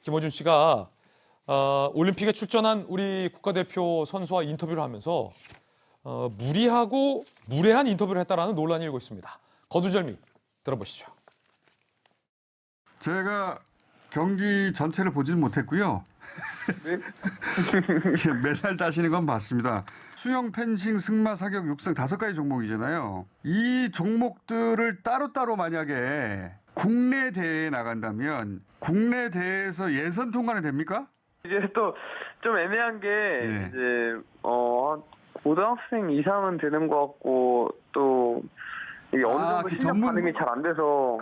김어준 씨가 올림픽에 출전한 우리 국가대표 선수와 인터뷰를 하면서 무리하고 무례한 인터뷰를 했다라는 논란이 일고 있습니다. 거두절미 들어보시죠. 제가 경기 전체를 보지는 못했고요. 네? 메달 따시는 건 봤습니다. 수영, 펜싱, 승마, 사격, 육상 5가지 종목이잖아요. 이 종목들을 따로따로 만약에 국내 대회에 나간다면 국내 대회에서 예선 통과는 됩니까? 이제 또 좀 애매한 게 네. 이제 고등학생 이상은 되는 것 같고 또 이게 어느 정도 그 실력 전문- 반영이 잘 안 돼서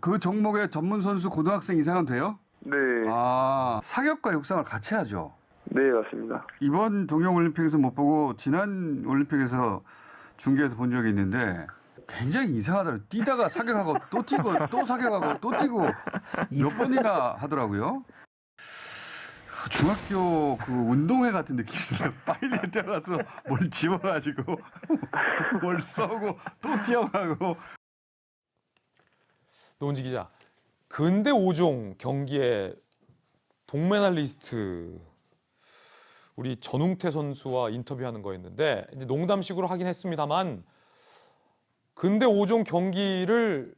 그 종목의 전문 선수 고등학생 이상은 돼요? 네, 사격과 육상을 같이 하죠. 네 맞습니다. 이번 동계올림픽에서 못 보고 지난 올림픽에서 중계에서 본 적이 있는데 굉장히 이상하더라고요. 뛰다가 사격하고 또 뛰고 또 사격하고 또 뛰고 몇 번이나 하더라고요. 중학교 그 운동회 같은 느낌이 들어요. 빨리 뛰어가서 뭘 집어가지고 뭘 쏘고 또 뛰어가고. 노은지 기자, 근대 5종 경기에 동메달리스트 우리 전웅태 선수와 인터뷰하는 거였는데 이제 농담식으로 하긴 했습니다만 근대 5종 경기를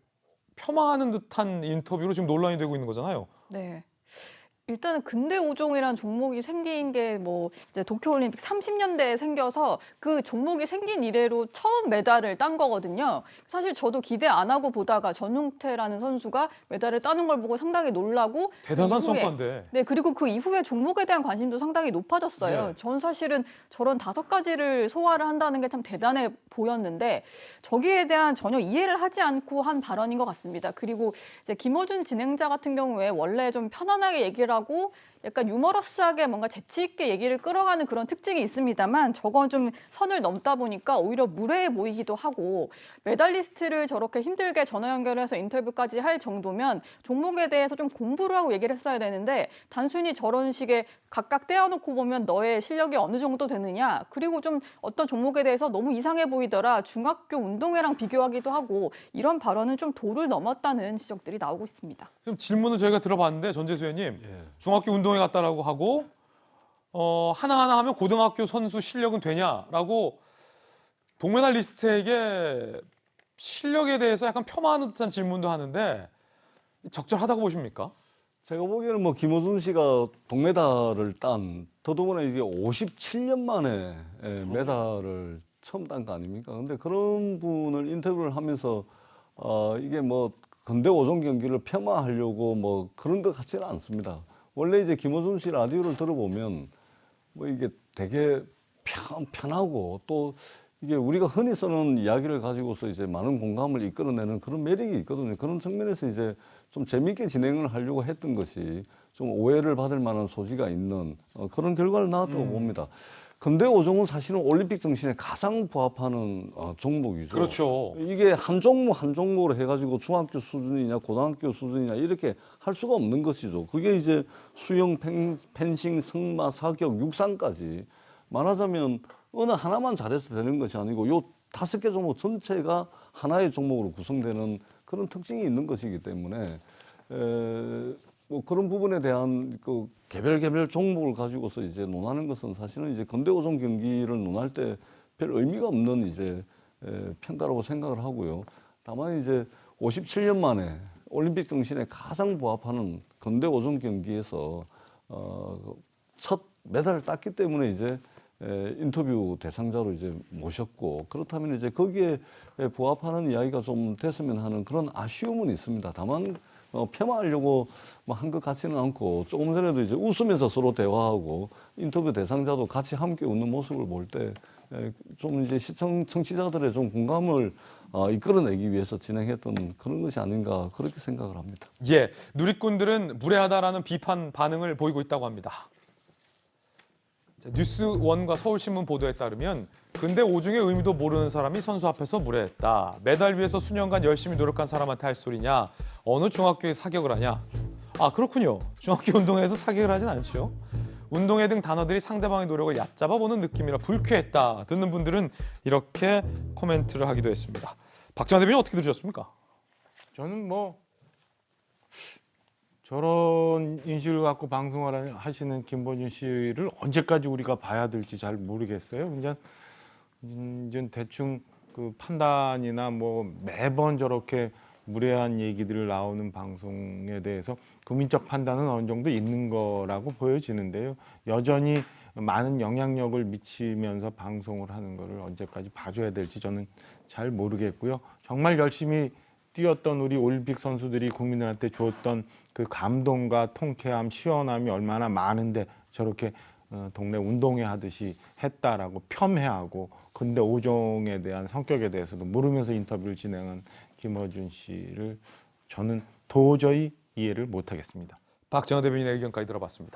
폄하하는 듯한 인터뷰로 지금 논란이 되고 있는 거잖아요. 네. 일단은 근대 5종이라는 종목이 생긴 게 뭐 이제 도쿄올림픽 30년대에 생겨서 그 종목이 생긴 이래로 처음 메달을 딴 거거든요. 사실 저도 기대 안 하고 보다가 전용태라는 선수가 메달을 따는 걸 보고 상당히 놀라고 대단한 그 이후에- 성과인데. 네, 그리고 그 이후에 종목에 대한 관심도 상당히 높아졌어요. 네. 전 사실은 저런 5가지를 소화를 한다는 게 참 대단해 보였는데 저기에 대한 전혀 이해를 하지 않고 한 발언인 것 같습니다. 그리고 이제 김어준 진행자 같은 경우에 원래 좀 편안하게 얘기를 하고 약간 유머러스하게 뭔가 재치 있게 얘기를 끌어가는 그런 특징이 있습니다만 저건 좀 선을 넘다 보니까 오히려 무례해 보이기도 하고 메달리스트를 저렇게 힘들게 전화 연결해서 인터뷰까지 할 정도면 종목에 대해서 좀 공부를 하고 얘기를 했어야 되는데 단순히 저런 식의 각각 떼어놓고 보면 너의 실력이 어느 정도 되느냐 그리고 좀 어떤 종목에 대해서 너무 이상해 보이더라 중학교 운동회랑 비교하기도 하고 이런 발언은 좀 도를 넘었다는 지적들이 나오고 있습니다. 지금 질문을 저희가 들어봤는데 전재수 의원님 중학교 운동회 갔다라고 하고 하나하나 하면 고등학교 선수 실력은 되냐라고 동메달리스트에게 실력에 대해서 약간 폄하하는 듯한 질문도 하는데 적절하다고 보십니까? 제가 보기에는 뭐 김어준 씨가 동메달을 딴 더더구나 이게 57년 만에 메달을 처음 딴 거 아닙니까? 근데 그런 분을 인터뷰를 하면서 이게 뭐 근대 5종 경기를 폄하하려고 뭐 그런 것 같지는 않습니다. 원래 이제 김어준 씨 라디오를 들어보면 뭐 이게 되게 편하고 또 이게 우리가 흔히 쓰는 이야기를 가지고서 이제 많은 공감을 이끌어내는 그런 매력이 있거든요. 그런 측면에서 이제 좀 재미있게 진행을 하려고 했던 것이 좀 오해를 받을 만한 소지가 있는 그런 결과를 나왔다고 봅니다. 근대 5종은 사실은 올림픽 정신에 가장 부합하는 종목이죠. 그렇죠. 이게 한 종목 한 종목으로 해가지고 중학교 수준이냐 고등학교 수준이냐 이렇게 할 수가 없는 것이죠. 그게 이제 수영, 펜싱, 승마, 사격, 육상까지 말하자면 어느 하나만 잘해서 되는 것이 아니고 요 5개 종목 전체가 하나의 종목으로 구성되는 그런 특징이 있는 것이기 때문에 뭐 그런 부분에 대한 그 개별 종목을 가지고서 이제 논하는 것은 사실은 이제 근대 5종 경기를 논할 때 별 의미가 없는 이제 평가라고 생각을 하고요. 다만 이제 57년 만에 올림픽 정신에 가장 부합하는 근대 5종 경기에서 첫 메달을 땄기 때문에 이제 인터뷰 대상자로 이제 모셨고 그렇다면 이제 거기에 부합하는 이야기가 좀 됐으면 하는 그런 아쉬움은 있습니다. 다만 폄하하려고 뭐 한 것 같지는 않고 조금 전에도 이제 웃으면서 서로 대화하고 인터뷰 대상자도 같이 함께 웃는 모습을 볼 때 좀 이제 청취자들의 좀 공감을 이끌어내기 위해서 진행했던 그런 것이 아닌가 그렇게 생각을 합니다. 예, 누리꾼들은 무례하다라는 비판 반응을 보이고 있다고 합니다. 뉴스원과 서울신문 보도에 따르면 근대 5종의 의미도 모르는 사람이 선수 앞에서 무례했다. 메달 위해서 수년간 열심히 노력한 사람한테 할 소리냐. 어느 중학교에 사격을 하냐. 아 그렇군요. 중학교 운동회에서 사격을 하진 않죠. 운동회 등 단어들이 상대방의 노력을 얕잡아보는 느낌이라 불쾌했다. 듣는 분들은 이렇게 코멘트를 하기도 했습니다. 박정환 대변인 어떻게 들으셨습니까? 저는 뭐 저런 인식을 갖고 방송을 하시는 김보준 씨를 언제까지 우리가 봐야 될지 잘 모르겠어요. 이제 대충 그 판단이나 뭐 매번 저렇게 무례한 얘기들 나오는 방송에 대해서 국민적 판단은 어느 정도 있는 거라고 보여지는데요. 여전히 많은 영향력을 미치면서 방송을 하는 거를 언제까지 봐줘야 될지 저는 잘 모르겠고요. 정말 열심히 뛰었던 우리 올림픽 선수들이 국민들한테 줬던 그 감동과 통쾌함, 시원함이 얼마나 많은데 저렇게 동네 운동회 하듯이 했다라고 폄훼하고 근대 5종에 대한 성격에 대해서도 모르면서 인터뷰를 진행한 김어준 씨를 저는 도저히 이해를 못하겠습니다. 박정호 대변인의 의견까지 들어봤습니다.